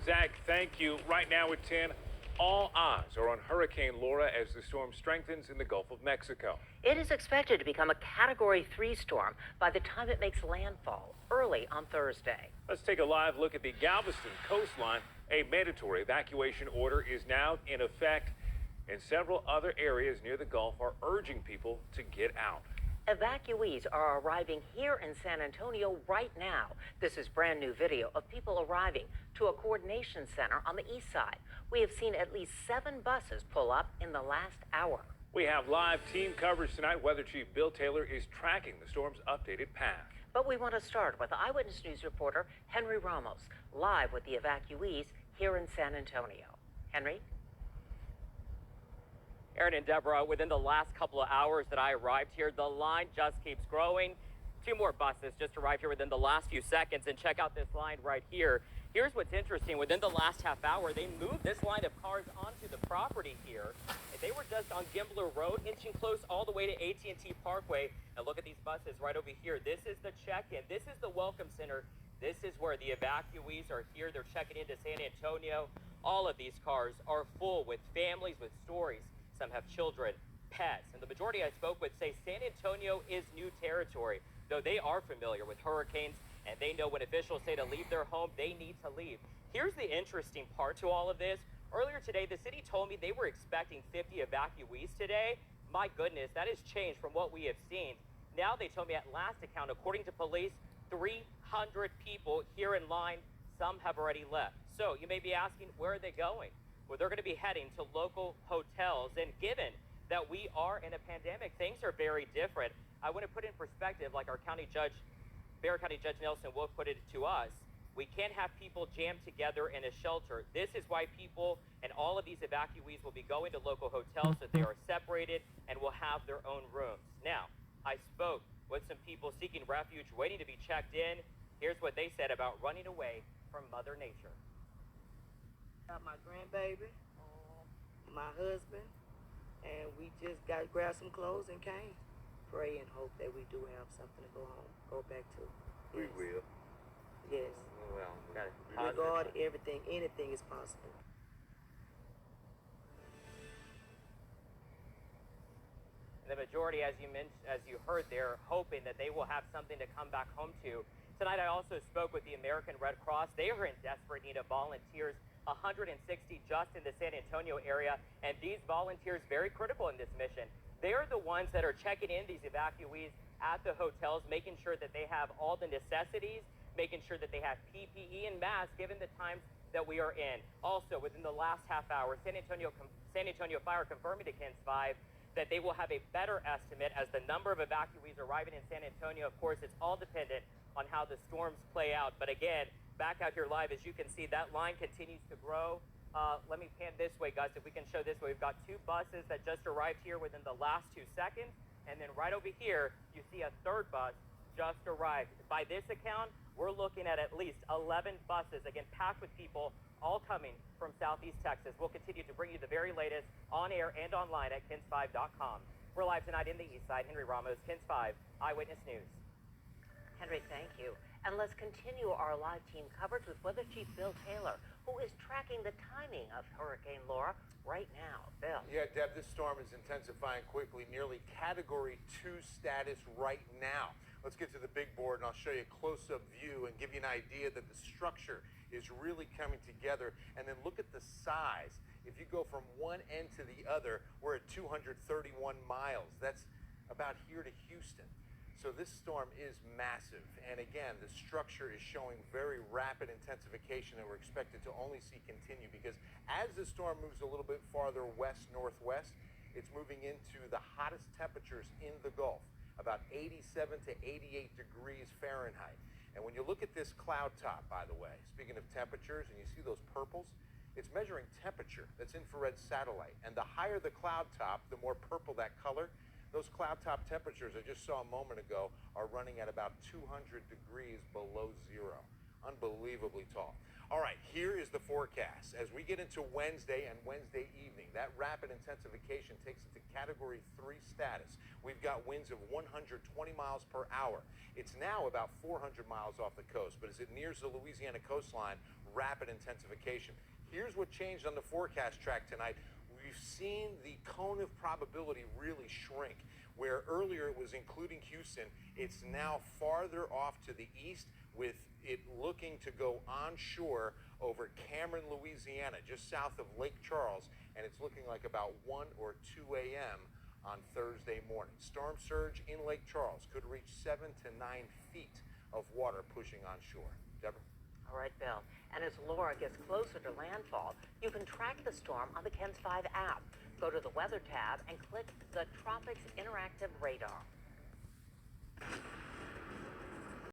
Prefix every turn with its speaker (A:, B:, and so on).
A: Zach, thank you. Right now at 10, all eyes are on Hurricane Laura as the storm strengthens in the Gulf of Mexico.
B: It is expected to become a Category 3 storm by the time it makes landfall early on Thursday.
A: Let's take a live look at the Galveston coastline. A mandatory evacuation order is now in effect, and several other areas near the Gulf are urging people to get out.
B: Evacuees are arriving here in San Antonio right now. This is brand new video of people arriving to a coordination center on the east side. We have seen at least 7 buses pull up in the last hour.
A: We have live team coverage tonight. Weather Chief Bill Taylor is tracking the storm's updated path.
B: But we want to start with Eyewitness News reporter Henry Ramos, live with the evacuees here in San Antonio. Henry?
C: Aaron and Deborah, within the last couple of hours that I arrived here, the line just keeps growing. 2 more buses just arrived here within the last few seconds, and check out this line right here. Here's what's interesting. Within the last half hour, they moved this line of cars onto the property here. And they were just on Gimbler Road, inching close all the way to AT&T Parkway. And look at these buses right over here. This is the check-in. This is the welcome center. This is where the evacuees are here. They're checking into San Antonio. All of these cars are full with families, with stories. Some have children, pets, and the majority I spoke with say San Antonio is new territory, though they are familiar with hurricanes, and they know when officials say to leave their home, they need to leave. Here's the interesting part to all of this. Earlier today, the city told me they were expecting 50 evacuees today. My goodness, that has changed from what we have seen. Now they told me at last account, according to police, 300 people here in line. Some have already left. So you may be asking, where are they going? Well, they're going to be heading to local hotels. And given that we are in a pandemic, things are very different. I want to put in perspective, like our Bexar County Judge Nelson Wolf put it to us. We can't have people jammed together in a shelter. This is why people and all of these evacuees will be going to local hotels so they are separated and will have their own rooms. Now, I spoke with some people seeking refuge, waiting to be checked in. Here's what they said about running away from Mother Nature.
D: Got my grandbaby, my husband, and we just got grab some clothes and came. Pray and hope that we do have something to go back to.
E: We will.
D: Yes.
C: Well, we got
D: With God, anything is possible.
C: The majority, as you heard there, hoping that they will have something to come back home to. Tonight, I also spoke with the American Red Cross. They are in desperate need of volunteers, 160 just in the San Antonio area, and these volunteers very critical in this mission. They are the ones that are checking in these evacuees at the hotels, making sure that they have all the necessities, making sure that they have PPE and masks, given the times that we are in. Also, within the last half hour, San Antonio Fire confirming to KENS 5 that they will have a better estimate as the number of evacuees arriving in San Antonio. Of course, it's all dependent on how the storms play out. But again, back out here live, as you can see, that line continues to grow. Let me pan this way, guys, if we can show this way. We've got 2 buses that just arrived here within the last 2 seconds. And then right over here, you see a 3rd bus just arrived. By this account, we're looking at least 11 buses, again, packed with people, all coming from Southeast Texas. We'll continue to bring you the very latest on air and online at KENS5.com. We're live tonight in the East Side. Henry Ramos, KENS 5 Eyewitness News.
B: Henry, thank you. And let's continue our live team coverage with Weather Chief Bill Taylor, who is tracking the timing of Hurricane Laura right now. Bill.
E: Yeah, Deb, this storm is intensifying quickly, nearly Category 2 status right now. Let's get to the big board, and I'll show you a close-up view and give you an idea that the structure is really coming together. And then look at the size. If you go from one end to the other, we're at 231 miles. That's about here to Houston. So this storm is massive. And again, the structure is showing very rapid intensification that we're expected to only see continue, because as the storm moves a little bit farther west-northwest, it's moving into the hottest temperatures in the Gulf, about 87 to 88 degrees Fahrenheit. And when you look at this cloud top, by the way, speaking of temperatures, and you see those purples, it's measuring temperature. That's infrared satellite. And the higher the cloud top, the more purple that color. Those cloud top temperatures I just saw a moment ago are running at about 200 degrees below zero. Unbelievably tall. All right, here is the forecast. As we get into Wednesday and Wednesday evening, that rapid intensification takes it to Category 3 status. We've got winds of 120 miles per hour. It's now about 400 miles off the coast, but as it nears the Louisiana coastline, rapid intensification. Here's what changed on the forecast track tonight. We've seen the cone of probability really shrink. Where earlier it was including Houston, it's now farther off to the east, with it looking to go onshore over Cameron, Louisiana, just south of Lake Charles, and it's looking like about 1 or 2 a.m. on Thursday morning. Storm surge in Lake Charles could reach 7 to 9 feet of water pushing onshore. Deborah?
B: All right, Bill. And as Laura gets closer to landfall, you can track the storm on the KENS 5 app. Go to the Weather tab and click the Tropics Interactive Radar.